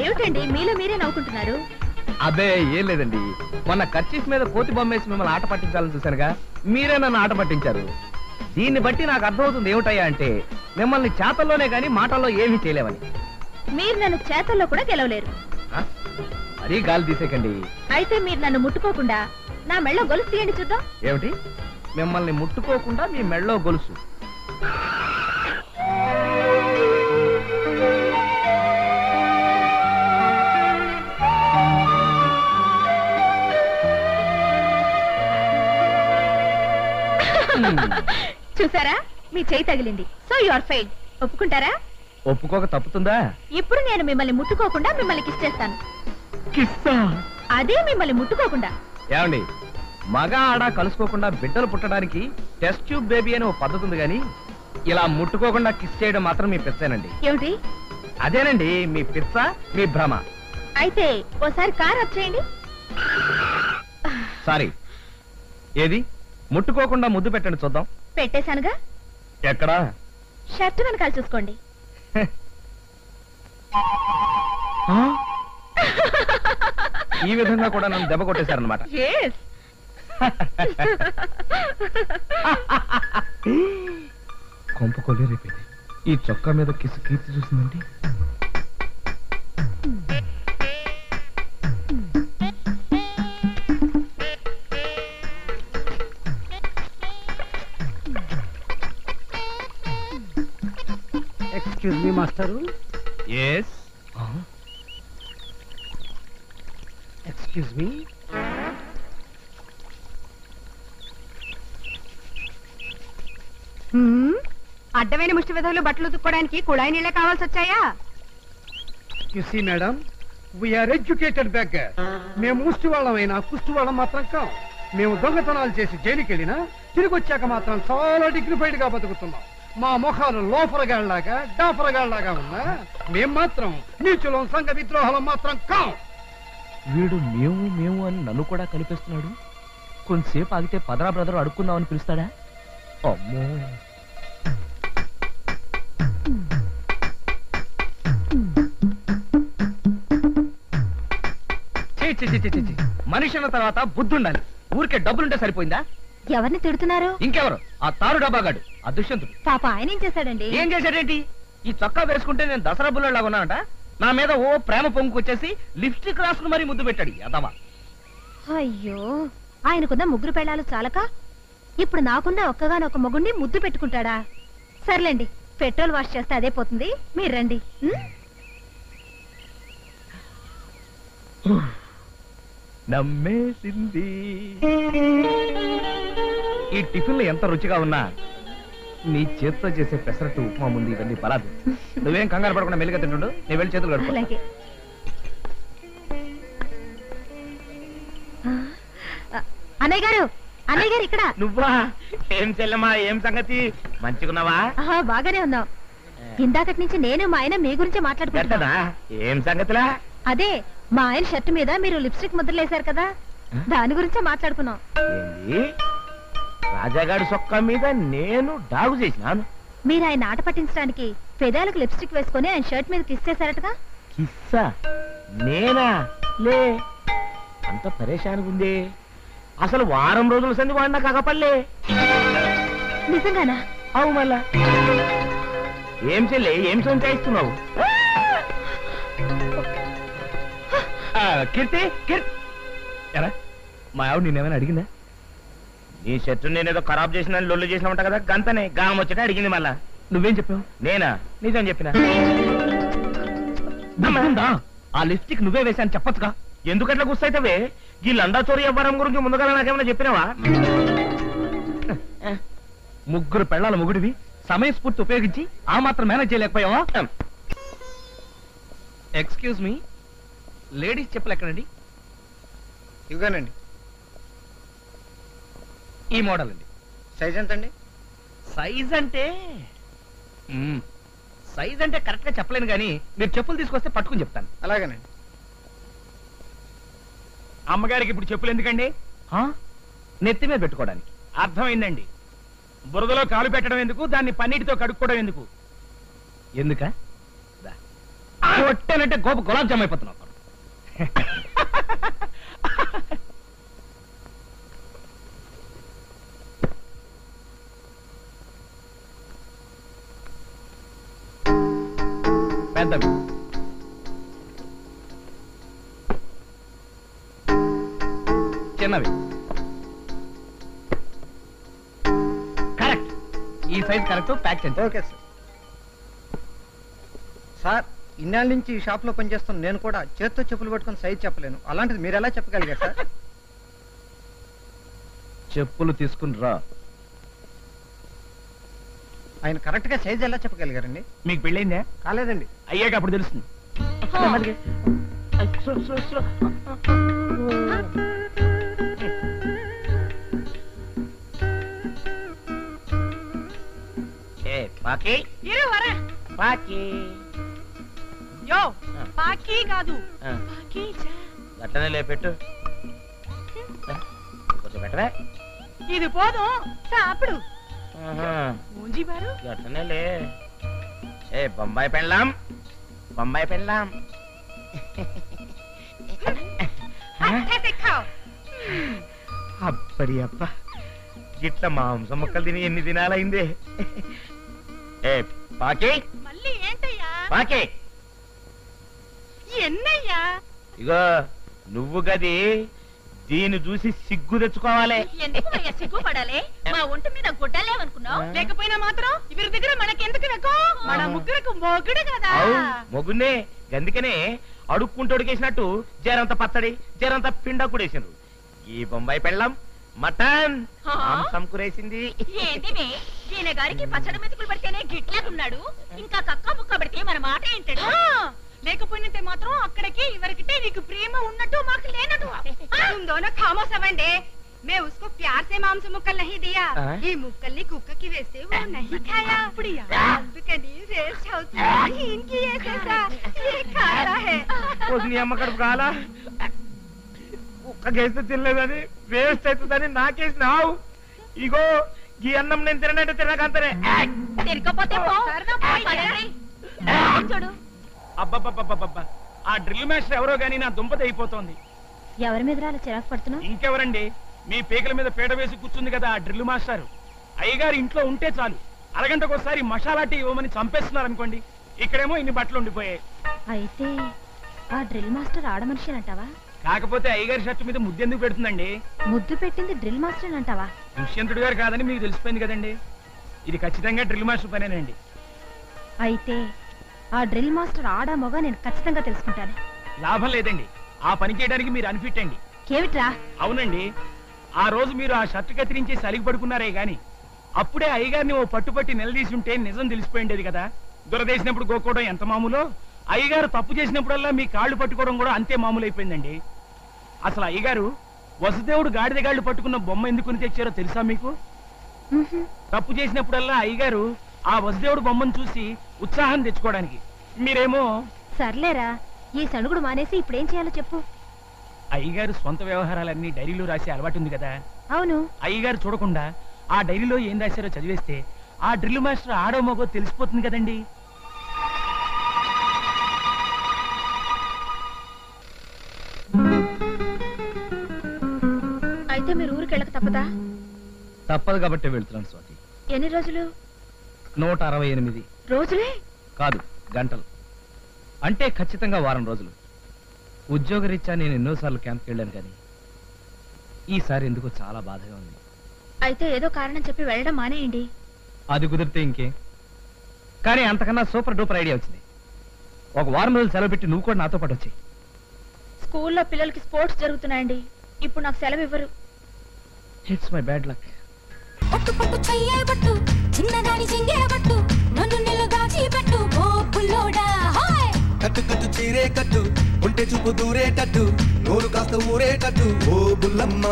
ఏమిటండి మీలో మీరే నవ్వుకుంటున్నారు? అదే ఏం లేదండి, మొన్న కర్చీఫ్ మీద కోతి బొమ్మేసి మిమ్మల్ని ఆట పట్టించాలని చూశానుగా, మీరే నన్ను ఆట పట్టించారు. దీన్ని బట్టి నాకు అర్థమవుతుంది ఏమిటయ్యా అంటే మిమ్మల్ని చేతల్లోనే గాని మాటల్లో ఏమీ చేయలేవని. మీరు నన్ను చేతల్లో కూడా గెలవలేరు. మరీ గాలి తీసేకండి. అయితే మీరు నన్ను ముట్టుకోకుండా నా మెళ్ళో గొలుసు తీయండి చూద్దాం. ఏమిటి? మిమ్మల్ని ముట్టుకోకుండా మీ మెళ్ళో గొలుసు? చూసారా, మీ చేయి తగిలింది. So you are fail. ఒప్పుకుంటారా? ఒప్పుకోక తప్పుతుందా? ఇప్పుడు నేను మిమ్మల్ని ముట్టుకోకుండా మిమ్మల్ని కిస్ చేస్తాను. కిస్సా? అదే మిమ్మల్ని ముట్టుకోకుండా. ఏమండి, మగ ఆడ కలుసుకోకుండా బిడ్డలు పుట్టడానికి టెస్ట్ ట్యూబ్ బేబీ అని ఒక పద్ధతి ఉంది, కానీ ఇలా ముట్టుకోకుండా కిస్ చేయడం మాత్రం మీ పిచ్చేనండి. ఏమిటి? అదేనండి మీ పిచ్చ, మీ భ్రమ. అయితే ఓసారి కార్ ఆఫ్ చేయండి. సారీ. ఏది? ముట్టుకోకుండా ముద్దు పెట్టండి చూద్దాం. పెట్టేశానుగా. ఎక్కడా? షర్ట్ వెనకాల చూసుకోండి. ఈ విధంగా కూడా నన్ను దెబ్బ కొట్టేశారనమాట. కొంప కొల్లేరైపోయింది. ఈ చొక్కా మీద కిసు కీర్తి చూసిందండి. Excuse me master. Yes. Excuse me. అడ్డమైన ముష్టి విధులు బట్టలు ఉతుక్కోవడానికి కుళాయి నీళ్ళే కావాల్సి వచ్చాయా? You see madam, we are educated beggar. మేము ముష్టి వాళ్ళమైనా కుష్టి వాళ్ళం మాత్రం కాం. మేము దొంగతనాలు చేసి జైలుకి వెళ్ళినా తిరిగి వచ్చాక మాత్రం చాలా డిగ్నిఫైడ్ గా బతుకుతున్నాం. మా ముఖాలు లోఫరగాళ్లాగా డాఫరగాళ్లాగా ఉన్నా మేం మాత్రం నీచులం, సంఘ విద్రోహాలం మాత్రం కాం. వీడు మేము మేము అని నన్ను కూడా కనిపిస్తున్నాడు. కొంతసేపు ఆగితే పదరా బ్రదర్ అడుక్కుందామని పిలుస్తాడా? అమ్మో. మనిషి అన్న తర్వాత బుద్ధి ఉండాలి. ఊరికే డబ్బులుంటే సరిపోయిందా? ఎవరిని తిడుతున్నారు? ఇంకెవరు? ఆ తారు డబ్బాగాడు, ఆ దుష్యంతుడు. పాప ఆయన ఏం చేశాడండి? ఏం చేశాడేంటి? ఈ చొక్కా వేసుకుంటే నేను దసరా బుల్లలాగా ఉన్నానంట. నా మీద ఓ ప్రేమ పొంగుకొచ్చేసి లిప్స్టిక్ రాసుకుని మరీ ముద్దు పెట్టాడు యాదవ. అయ్యో, ఆయనకున్న ముగ్గురు పెళ్ళాలు చాలక ఇప్పుడు నాకున్న ఒక్కగానొక్క మొగుడిని ముద్దు పెట్టుకుంటాడా? సర్లేండి, పెట్రోల్ వాష్ చేస్తే అదే పోతుంది. మీరు రండి. నమ్మేసింది. ఈ టిఫిన్లు ఎంత రుచిగా ఉన్నా నీ చేతితో చేసే పెసరట్టు ఉప్మా ముందు ఇవన్నీ పరాదు. నువ్వేం కంగారు పడకుండా మెల్లిగా తింటుండు. నేను వెళ్ళి చేతులు కడుక్కో. అలాగే. అన్నయ్య గారు, అన్నయ్య గారు ఇక్కడ. నువ్వా? ఏం చెల్లెమ్మా, ఏం సంగతి? మంచిగున్నావా? బాగానే ఉన్నావు. ఇందాకటి నుంచి నేను మా ఆయన మీ గురించి మాట్లాడుకుంటున్నా. ఏం సంగతిలా? అదే, మా ఆయన షర్ట్ మీద మీరు లిప్స్టిక్ ముద్రలు వేశారు కదా, దాని గురించే మాట్లాడుకున్నాం. రాజాగాడి సొక్క మీద నేను డాగు చేసినాను. మీరు ఆయన ఆట పట్టించడానికి పెదాలకు లిప్స్టిక్ వేసుకుని ఆయన షర్ట్ మీద కిస్ చేశారటగా? కిస్సా? నేనా? లే, అంత పరేషానికి ఉంది. అసలు వారం రోజుల సంది వాడినా కాకపల్లే. నిజంగానా? అవు మళ్ళా. ఏం చెల్లే, ఏం సంచాయిస్తున్నావు? కీర్తి, ఎరా మా ఆవిడ నేనేమైనా అడిగిందా? నీ షర్టు నేనేదో ఖరాబ్ చేసిన లొల్లు చేసిన ఉంటా కదా, గంతనే గాం వచ్చేట అడిగింది. మళ్ళా నువ్వేం చెప్పావు? నేనా? నిజం చెప్పినా. ఆ లిప్స్టిక్ నువ్వే వేశాను చెప్పచ్చుగా. ఎందుకట్లా గుస్తైతవే? ఈ లండా చోరీ వ్యవహారం గురించి ముందుగా నాకేమైనా చెప్పినావా? ముగ్గురు పెళ్ళాల మొగుడివి సమయస్ఫూర్తి ఉపయోగించి ఆ మాత్రం మేనేజ్ చేయలేకపోయావా? ఎక్స్క్యూజ్ మీ, లేడీస్ చెప్పులు ఎక్కడండి? ఇవ్వగానండి. ఈ మోడల్ అండి. సైజ్ ఎంత అండి? సైజ్ అంటే కరెక్ట్ గా చెప్పలేను, కానీ మీరు చెప్పులు తీసుకొస్తే పట్టుకుని చెప్తాను. అలాగేనండి. అమ్మగారికి ఇప్పుడు చెప్పులు ఎందుకండి? నెత్తి మీద పెట్టుకోవడానికి. అర్థమైందండి. బురదలో కాలు పెట్టడం ఎందుకు, దాన్ని పన్నీటితో కడుక్కోవడం ఎందుకు? ఎందుక? కొట్టానంటే గోప గులాబ్ జామ్ అయిపోతున్నావు. పెద్దవి చిన్నవి కరెక్ట్. ఈ సైజ్ కరెక్ట్. ప్యాక్ చేయండి. Okay sir. సార్ ఇన్నాళ్ళ నుంచి ఈ షాప్ లో పనిచేస్తాను, నేను కూడా చేత్తో చెప్పులు పట్టుకొని సైజ్ చెప్పలేను, అలాంటిది మీరు ఎలా చెప్పగలిగారు సార్? చెప్పులు తీసుకుని రా. ఆయన కరెక్ట్ గా సైజ్ ఎలా చెప్పగలిగారండి? మీకు పెళ్ళైందే? కాలేదండి. అయ్యాక అప్పుడు తెలుస్తుంది. పాకి పాకి యో పాకి కాదు పాకి అట్లనే లేపెట్టు. కొంచెం పెట్టవే. ఇది పోదు సాపుడు మూంజీ బారు అట్లనే లే. ఏ బొంబాయి పెళ్ళాం, బొంబాయి పెళ్ళాం. అప్పడి అప్ప గిట్ల మాంసం ముక్కలు తిని ఎన్ని దినాలైందే. ఏ పాకి మళ్ళీ ఏంటయ్యా పాకి. ఎన్నయ్యా? ఇగో నువ్వు గది దీన్ని చూసి సిగ్గు తెచ్చుకోవాలి. ఎందుకు సిగ్గుపడాలి? మా ఒంటి మీద గుడ్డలేమనుకున్నావు? లేకపోయినా మాత్రం ఇవరి దగ్గర మనకెందుకు రకం? మన ముగ్గురకు మొగుడు కదా. మొగున్నే గందుకనే అడుక్కుంటూ అడిగేసినట్టు జరంత పచ్చడి జరంత పిండ కూడేసిండ్రు. ఈ బొంబాయి పెళ్ళం మటన్ మాంసం కూరేసింది. ఏంటివే ఈయన గారికి పచ్చడి మెతుకులు పెడితేనే గిట్లాగున్నాడు, ఇంకా కక్క ముక్క పెడితే మన మాట ఏంటాడు? లేకపోయినంతే మాత్రం అక్కడికి ఇవరికితే నీకు ప్రేమ ఉన్నట్టు మాకు లేనట్టు. तुम दोनों खामोश अवंडे, मैं उसको प्यार से मांस मुक्कल नहीं दिया, ये मुक्कल्ली कुक्का की वैसे वो नहीं खाया. అందుకని వేస్ట్ అవుతుంది. इनकी ऐसा ये खाया है. నీ అమ్మ కడుపు కాలా కుక్కకేస్తే తినలేదని వేస్ట్ అవుతుందని నాకేసినావు. ఇగో ఈ అన్నం నేను తిననంటే తినకంతనే. తిరగపోతే చూడు. అబ్బబ్బబ్బబ్బబ్బా, ఆ డ్రిల్ మాస్టర్ ఎవరో గానీ నా దుంపది అయిపోతోంది. ఎవరి మీద రాలా చిరాకు పడుతున్నావు? ఇంకెవరండి, మీ పీకల మీద పీట వేసి కూర్చుంది కదా ఆ డ్రిల్ మాస్టర్. అయ్యగారు ఇంట్లో ఉంటే చాలు అరగంటకోసారి మసాలా టీ ఇవ్వమని చంపేస్తున్నారు అనుకోండి. ఇక్కడేమో ఇన్ని బట్టలు ఉండిపోయాయి. అయితే ఆ డ్రిల్ మాస్టర్ ఆడమనిషి అంటావా? కాకపోతే అయ్యగారి షర్టు మీద ముద్దెందుకు పెడుతుందండి? ముద్దు పెట్టింది డ్రిల్ మాస్టర్ అంటావా? దుష్యంతుడు గారు కాదని మీకు తెలిసిపోయింది కదండి. ఇది ఖచ్చితంగా డ్రిల్ మాస్టర్ పనేనండి. అయితే ఆ డ్రిల్ మాస్టర్ ఆడా మొగ నేను ఖచ్చితంగా తెలుసుకుంటాను. లాభం లేదండి, ఆ పని చేయడానికి మీరు అన్ఫిట్ అండి. కేవిట్రా? అవునండి, ఆ రోజు మీరు ఆ షర్ట్ కత్తిరించి సలిగి పడుకున్నారే గాని అప్పుడే అయ్యగారిని ఓ పట్టుపట్టి నిలదీసి ఉంటే నిజం తెలిసిపోయిండేది కదా. దురదేసినప్పుడు గోకోవడం ఎంత మామూలో, అయ్యగారు తప్పు చేసినప్పుడల్లా మీ కాళ్ళు పట్టుకోవడం కూడా అంతే మామూలు అయిపోయిందండి. అసలు అయ్యగారు వసుదేవుడు గాడిద గాళ్ళు పట్టుకున్న బొమ్మ ఎందుకుని తెచ్చారో తెలుసా మీకు? తప్పు చేసినప్పుడల్లా అయ్యగారు ఆ వసుదేవుడు బొమ్మను చూసి ఉత్సాహం తెచ్చుకోవడానికి, మీరేమో సర్లేరా ఈ సణుగుడు మానేసి ఇప్పుడేం చేయాలో చెప్పు. అయ్యగారు సొంత వ్యవహారాలన్నీ డైరీలో రాసే అలవాటు ఉంది కదా. అవును. అయ్యగారు చూడకుండా ఆ డైరీలో ఏం రాశారో చదివేస్తే ఆ డ్రిల్ మాస్టర్ ఆడో మగో తెలిసిపోతుంది కదండి. అయితే మీరు ఊరికి వెళ్ళక తప్పదా? తప్పదు కాబట్టి వెళ్తున్నాను స్వాతి. ఎన్ని రోజులు? 168 రోజులే కాదు గంటలు. అంటే ఖచ్చితంగా వారం రోజులు. ఉద్యోగరీత్యా నేను ఎన్నోసార్లు క్యాంప్కి వెళ్ళాను కానీ ఈసారి ఎందుకో చాలా బాధగా ఉంది. అయితే ఏదో కారణం చెప్పి వెళ్ళడం మానేయండి. అది కుదిరితే ఇంకే, కానీ అంతకన్నా సూపర్ డూపర్ ఐడియా వచ్చింది. ఒక వారం రోజులు సెలవు పెట్టి నువ్వు కూడా నాతో పాటు వచ్చాయి. స్కూల్లో పిల్లలకి స్పోర్ట్స్ జరుగుతున్నాయండి, ఇప్పుడు నాకు సెలవు ఇవ్వరు. It's my bad luck. పట్టు పట్టు చెయ్యబట్టు చిన్నదాని చింగేబట్టు నన్ను నిలగాచి పెట్టు ఓ పుల్లోడా. హాయ్ కట్టు కట్టు చీరే కట్టు ఉంటే చూపు దూరేటట్టు నోరు కాస్త ఊరేటట్టు ఓ బుల్లమ్మ.